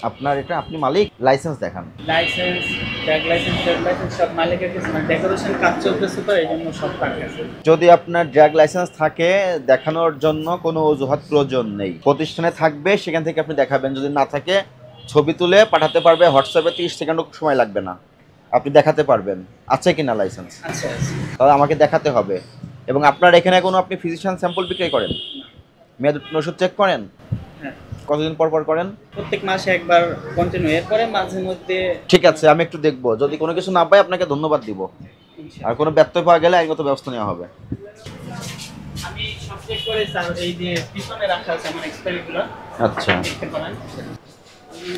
আপনার এটা আপনি মালিক, লাইসেন্স দেখান। Licence, tag licence, trade licence সব মালিকের কাছে, মানে ডেকোরেশন কাজ চলতেছে তো এই জন্য সব তার কাছে। যদি আপনার ড্রাগ লাইসেন্স থাকে দেখানোর জন্য কোনো অজুহাত প্রয়োজন নেই, প্রতিষ্ঠানে থাকবে সেখান থেকে আপনি দেখাবেন। যদি না থাকে ছবি তুলে পাঠাতে পারবে হোয়াটসঅ্যাপে, 30 সেকেন্ডও সময় লাগবে না, আপনি দেখাতে পারবেন আছে কিনা লাইসেন্স। আচ্ছা আচ্ছা। তাহলে আমাকে দেখাতে হবে। এবং আপনার এখানে কোনো আপনি ফিজিশিয়ান স্যাম্পল বিক্রি করেন, মেয়াদ ওষুধ চেক করেন, হ্যাঁ, কতদিন পর পর করেন? প্রত্যেক মাসে একবার কন্টিনিউ, এরপরে মাঝে মধ্যে। ঠিক আছে, আমি একটু দেখবো, যদি কোনো কিছু না পাই আপনাকে ধন্যবাদ দিব, আর কোনো ব্যত্যয় পাওয়া গেলে আইনগত ব্যবস্থা নেওয়া হবে। আমি সব চেক করে স্যার, এই যে পিছনে রাখা আছে আমার এক্সপায়ারিগুলো। আচ্ছা, দেখতে পারেন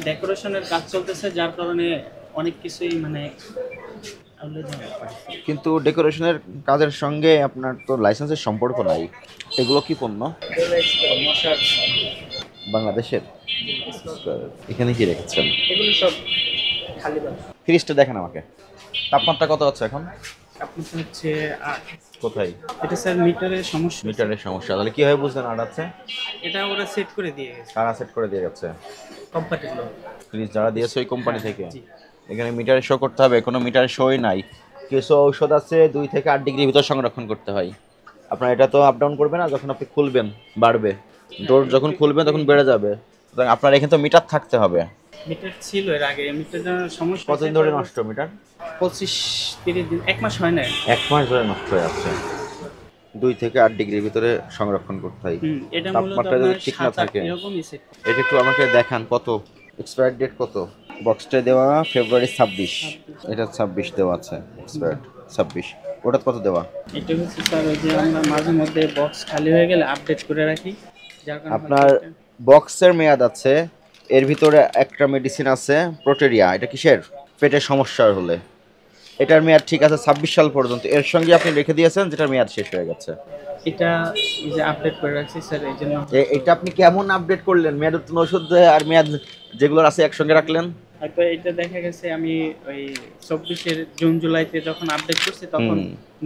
ডেকোরেশনের কাজ চলতেছে, যার কারণে অনেক কিছুই মানে কিন্তু ডেকোরেশনের কাজের সঙ্গে আপনার তো লাইসেন্সের সম্পর্ক নাই। এগুলো কি পণ্য? মশার বাংলাদেশের? এখানে কি রেখেছেন? এগুলো সব খালি বাস। ফ্রিজটা দেখেন আমাকে, তাপমাত্রা কত হচ্ছে এখন? আপনার হচ্ছে 8। কোথায়? এটা স্যার মিটারের সমস্যা। মিটারের সমস্যা, তাহলে কিভাবে বুঝলেন আট আছে? এটা ওরা সেট করে দিয়ে গেছে, কারা সেট করে দিয়ে গেছে? কোম্পানিগুলো। ফ্রিজ যারা দিয়েছে ওই কোম্পানি থেকে? জি। এখানে মিটারে শো করতে হবে, কোনো মিটারে শোই নাই। কিছু ঔষধ আছে 2 থেকে 8 ডিগ্রির ভিতর সংরক্ষণ করতে হয়। আপনার এটা তো আপ ডাউন করবে না, যখন আপনি খুলবেন বাড়বে, ডোর যখন খুলবেন তখন বেড়ে যাবে, সুতরাং আপনার এখানে তো মিটার থাকতে হবে। মিটার ছিল এর আগে, মিটারটা সমস্যা। কতদিন ধরে নষ্ট মিটার? 25-30 দিন, 1 মাস হয় না। 1 মাস ধরে নষ্ট হয়ে যাচ্ছে। 2 থেকে 8 ডিগ্রির ভিতরে সংরক্ষণ করতে হয়। এটা মূলত তাপমাত্রা যদি আপনার ঠিক না 7-8 থাকে, এরকমই সেট। এটা একটু আমাকে দেখান কত, এক্সপায়ার ডেট কত? বক্সটা দেওয়া ফেব্রুয়ারি 26, এটা 26 দেওয়া আছে এক্সপায়ার 26। ওটা কত দেওয়া? এটা হচ্ছে স্যার ওই যে আমরা মাঝে মধ্যে বক্স খালি হয়ে গেলে আপডেট করে রাখি, যার কারণে আপনার বক্সের মেয়াদ আছে, এর ভিতরে একটা মেডিসিন আছে প্রোটেরিয়া, এটা কিসের? পেটের সমস্যার হলে। এটার মেয়াদ ঠিক আছে 26 সাল পর্যন্ত, এর সঙ্গে আপনি রেখে দিয়েছেন যেটার মেয়াদ শেষ হয়ে গেছে। এটা এই যে আপডেট করে রাখছি স্যার, এই জন্য। এটা আপনি কেমন আপডেট করলেন? মেয়াদ উত্তীর্ণ ওষুধ আর মেয়াদ যেগুলো আছে একসঙ্গে রাখলেন? হয়তো এটা দেখা গেছে আমি ওই 24-এর জুন জুলাইতে যখন আপডেট করছি তখন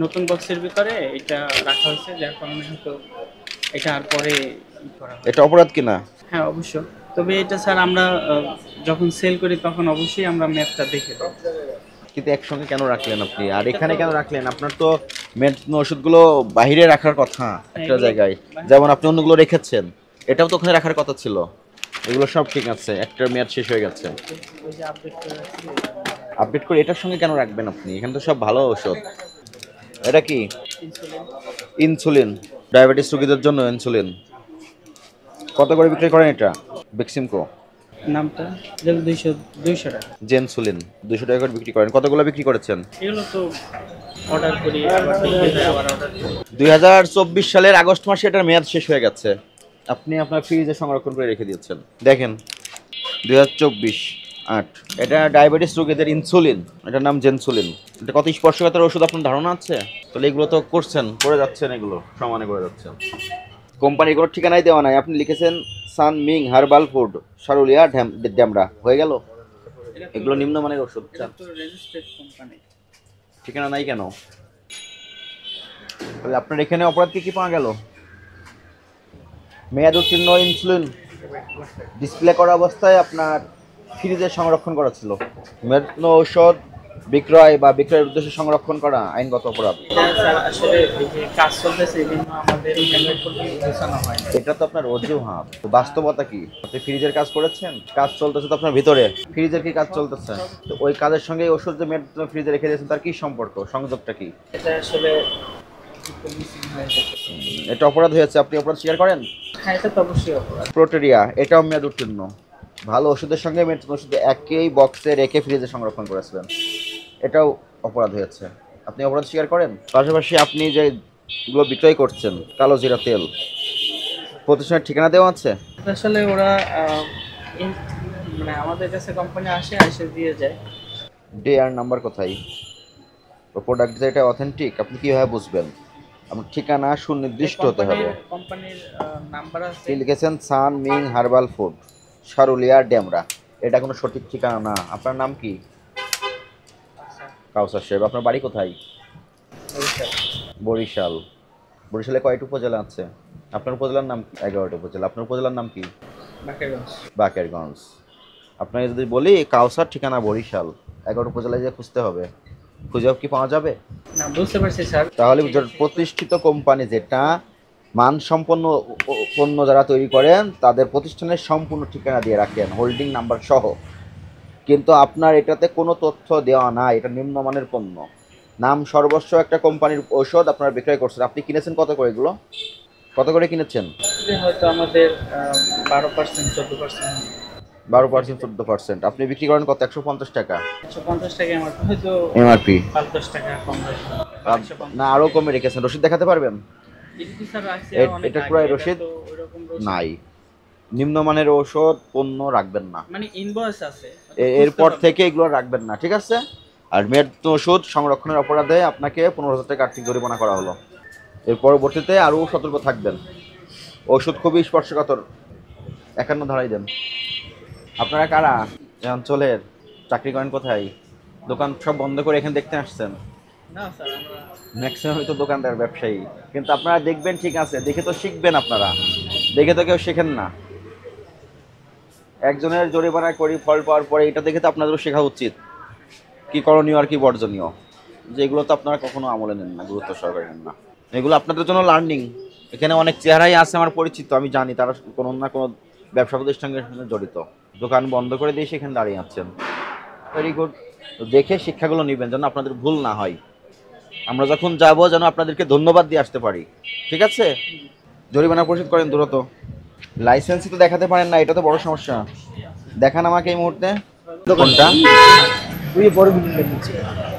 নতুন বক্সের ভিতরে এটা রাখা হয়েছে, যার কারণে হয়তো এটা আর পরে করা হয়। এটা অপরাধ কিনা? হ্যাঁ অবশ্য, তবে এটা স্যার আমরা যখন সেল করি তখন অবশ্যই আমরা ম্যাপটা দেখে দিই। কিন্তু একসঙ্গে কেন রাখলেন আপনি, আর এখানে কেন রাখলেন? আপনার তো মেয়াদ উত্তীর্ণ ওষুধগুলো বাহিরে রাখার কথা একটা এগুলো জায়গায়, বাহিরে- যেমন আপনি অন্যগুলো রেখেছেন, এটাও তো ওখানে রাখার কথা ছিল। এগুলো সব ঠিক আছে, একটার মেয়াদ শেষ হয়ে গেছে। ওই যে আপডেট করে রাখছি। আপডেট করে এটার সঙ্গে কেন রাখবেন আপনি? এখানে তো সব ভালো ওষুধ। এটা কি? ইনসুলিন। ইনসুলিন, ডায়াবেটিস রোগীদের জন্য ইনসুলিন। কত করে বিক্রি করেন এটা? বেক্সিমকো নামটা যেন 200 টাকা। জেনসুলিন 200 টাকা করে বিক্রি করেন। কতগুলো বিক্রি করেছেন? এগুলো তো অর্ডার করি, আবার ডেলিভারি হয়, আবার অর্ডার করি। 2024 সালের আগস্ট মাসে এটার মেয়াদ শেষ হয়ে গেছে, আপনি আপনার ফ্রিজে সংরক্ষণ করে রেখে দিয়েছেন। দেখেন 2024-8, এটা ডায়াবেটিস রোগীদের ইনসুলিন, এটার নাম জেনসুলিন। এটা কত স্পর্শকাতর ওষুধ আপনার ধারণা আছে? তাহলে এগুলো তো করছেন, করে যাচ্ছেন, এগুলো সমানে করে যাচ্ছেন। কোম্পানির কোনো ঠিকানাই দেওয়া নাই, আপনি লিখেছেন সান Ming herbal food Sarulia Demra, হয়ে গেল। এগুলো নিম্নমানের ওষুধ, এটা তো রেজিস্টার্ড কোম্পানি। ঠিকানা নাই কেন? তাহলে আপনার এখানে অপরাধ কি কি পাওয়া গেল? মেয়াদ উত্তীর্ণ ইনসুলিন ডিসপ্লে করা অবস্থায় আপনার ফ্রিজে সংরক্ষণ করা ছিল। মেয়াদ উত্তীর্ণ ঔষধ বিক্রয় বা বিক্রয়ের উদ্দেশ্যে সংরক্ষণ করা আইনগত অপরাধ। এটা স্যার আসলে এই যে কাজ চলতেছে এই জন্য আমাদের হ্যান্ডেল করতে বোঝানো হয় না। এটা তো আপনার অজুহাত, তো বাস্তবতা কি? আপনি ফ্রিজের কাজ করেছেন, কাজ চলতেছে তো আপনার ভিতরে, ফ্রিজের কি কাজ চলতেছে? তো ওই কাজের সঙ্গে এই ওষুধ যে মেয়াদ উত্তীর্ণ ফ্রিজে রেখে দিয়েছেন তার কি সম্পর্ক, সংযোগটা কি? এটা আসলে মিসিং হয়ে যেতে। এটা অপরাধ হয়েছে, আপনি অপরাধ স্বীকার করেন? হ্যাঁ এটা তো অবশ্যই অপরাধ। প্রোটেরিয়া, এটাও মেয়াদ উত্তীর্ণ। ভালো ওষুধের সঙ্গে মেয়াদ উত্তীর্ণ ওষুধ একই বক্সে রেখে ফ্রিজে সংরক্ষণ করেছিলেন, এটাও অপরাধ হয়েছে, আপনি অপরাধ স্বীকার করেন? পাশাপাশি আপনি যেগুলো বিক্রয় করছেন কালো জিরা তেল, প্রতিষ্ঠানের ঠিকানা দেওয়া আছে? আসলে ওরা মানে আমাদের কাছে কোম্পানি এসে দিয়ে যায়। ডে আর নাম্বার কোথায়? ও প্রোডাক্ট যেটা অথেন্টিক আপনি কীভাবে বুঝবেন? আপনার ঠিকানা সুনির্দিষ্ট হতে হবে। কোম্পানির নাম্বার আছে। কি লিখেছেন? সান Ming herbal food Sarulia Demra, এটা কোনো সঠিক ঠিকানা না। আপনার নাম কি? কাউসার সাহেব। আপনার বাড়ি কোথায়? বরিশাল। বরিশালে কয়টি উপজেলা আছে? আপনার উপজেলার নাম? 11টি উপজেলা। আপনার উপজেলার নাম কি? বাকেরগঞ্জ। বাকেরগঞ্জ। আপনাকে যদি বলি কাউসার, ঠিকানা বরিশাল, 11 উপজেলায় যে খুঁজতে হবে, খুঁজেও কি পাওয়া যাবে? না, বুঝতে পারছি স্যার। তাহলে প্রতিষ্ঠিত কোম্পানি যেটা মানসম্পন্ন পণ্য যারা তৈরি করেন তাদের প্রতিষ্ঠানের সম্পূর্ণ ঠিকানা দিয়ে রাখেন, হোল্ডিং নাম্বার সহ। কিন্তু আপনার এটাতে কোনো তথ্য দেওয়া নাই, এটা নিম্নমানের পণ্য, নাম সর্বস্ব একটা কোম্পানির ঔষধ আপনারা বিক্রয় করছেন। আপনি কিনেছেন কত করে? এগুলো কত করে কিনেছেন? হয়তো আমাদের 12% 14%। 12% 14%। আপনি বিক্রি করেন কত? 150 টাকা। 150 টাকা আমার হয়তো এমআরপি 5-10 টাকা কম হয়েছে। না আরো কমে রেখেছেন? রসিদ দেখাতে পারবেন? কিন্তু স্যার রাখছে অনেক এটা আগে, পুরো এটা রসিদ তো ওইরকম রসিদ নাই। নিম্নমানের ঔষধ পণ্য রাখবেন না, মানে ইনভয়েস আছে, এরপর থেকে এগুলো রাখবেন না, ঠিক আছে? আর মেয়াদ ওষুধ সংরক্ষণের অপরাধে আপনাকে 15,000 টাকা আর্থিক জরিমানা করা হলো। এর পরবর্তীতে আরও সতর্ক থাকবেন। ওষুধ খুবই স্পর্শকাতর, 51 ধারাই দেন। আপনারা কারা? এই অঞ্চলের? চাকরি করেন কোথায়? দোকান সব বন্ধ করে এখানে দেখতে আসছেন? না স্যার, আমরা ম্যাক্সিমামই তো দোকানদার, ব্যবসায়ী। কিন্তু আপনারা দেখবেন, ঠিক আছে, দেখে তো শিখবেন। আপনারা দেখে তো কেউ শেখেন না। একজনের জরিমানা করি ফল পাওয়ার পরে এটা দেখে তো আপনাদেরও শেখা উচিত কি করণীয় আর কি বর্জনীয়। যেগুলো তো আপনারা কখনো আমলে নেন না, গুরুত্ব সহকারে নেন না। এগুলো আপনাদের জন্য লার্নিং। এখানে অনেক চেহারাই আছে আমার পরিচিত, আমি জানি তারা কোনো না কোনো ব্যবসা প্রতিষ্ঠানের সঙ্গে জড়িত। দোকান বন্ধ করে দিয়ে সেখানে দাঁড়িয়ে আছেন। Very good. দেখে শিক্ষাগুলো নেবেন যেন আপনাদের ভুল না হয়। আমরা যখন যাব যেন আপনাদেরকে ধন্যবাদ দিয়ে আসতে পারি, ঠিক আছে? জরিমানা পরিশোধ করেন দ্রুত। লাইসেন্সই তো দেখাতে পারেন না, এটা তো বড় সমস্যা। দেখান আমাকে এই মুহূর্তে। কোনটা? ওই বড় বিল্ডিংটা নিচে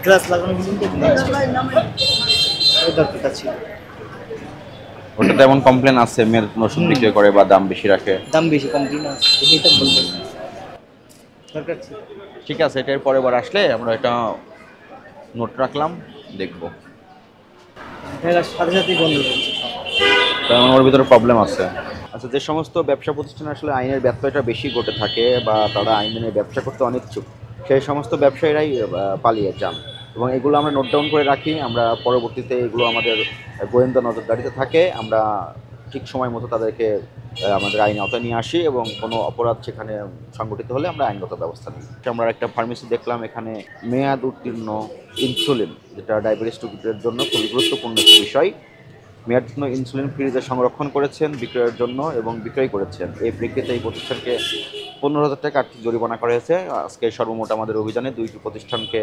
গ্লাস লাগানো বিল্ডিংটা নিচে ওই দরকারটা ছিল। ওটাতে এমন কমপ্লেন আছে মেয়ের ওষুধ বিক্রি করে বা দাম বেশি রাখে? দাম বেশি কমপ্লেন আছে, এটা বলবো দরকার ছিল। ঠিক আছে, এটার পরের বার আসলে আমরা এটা নোট রাখলাম, দেখবো। এটার সাথে সাথেই বন্ধ হয়েছে। কারণ ওর ভিতরে প্রবলেম আছে। আচ্ছা, যে সমস্ত ব্যবসা প্রতিষ্ঠানে আসলে আইনের ব্যত্যয়টা বেশি ঘটে থাকে বা তারা আইন মেনে ব্যবসা করতে অনিচ্ছুক, সেই সমস্ত ব্যবসায়ীরাই পালিয়ে যান। এবং এগুলো আমরা নোট ডাউন করে রাখি। আমরা পরবর্তীতে এগুলো আমাদের গোয়েন্দা নজরদারিতে থাকে। আমরা ঠিক সময় মতো তাদেরকে আমাদের আইন আওতায় নিয়ে আসি এবং কোনো অপরাধ সেখানে সংগঠিত হলে আমরা আইনগত ব্যবস্থা নিই। আমরা একটা ফার্মেসি দেখলাম, এখানে মেয়াদ উত্তীর্ণ ইনসুলিন, যেটা ডায়াবেটিস রোগীদের জন্য খুবই গুরুত্বপূর্ণ একটি বিষয়, মেয়াদোত্তীর্ণ ইনসুলিন ফ্রিজে সংরক্ষণ করেছেন বিক্রয়ের জন্য এবং বিক্রয় করেছেন। এই প্রেক্ষিতে এই প্রতিষ্ঠানকে 15,000 টাকা আর্থিক জরিমানা করা হয়েছে। আজকে সর্বমোট আমাদের অভিযানে 2টি প্রতিষ্ঠানকে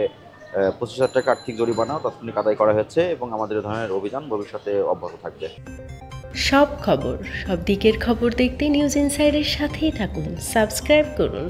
25,000 টাকা আর্থিক জরিমানা তাৎক্ষণিক আদায় করা হয়েছে এবং আমাদের এ ধরনের অভিযান ভবিষ্যতে অব্যাহত থাকবে। সব খবর, সব দিকের খবর দেখতে নিউজ ইনসাইডের সাথেই থাকুন, সাবস্ক্রাইব করুন।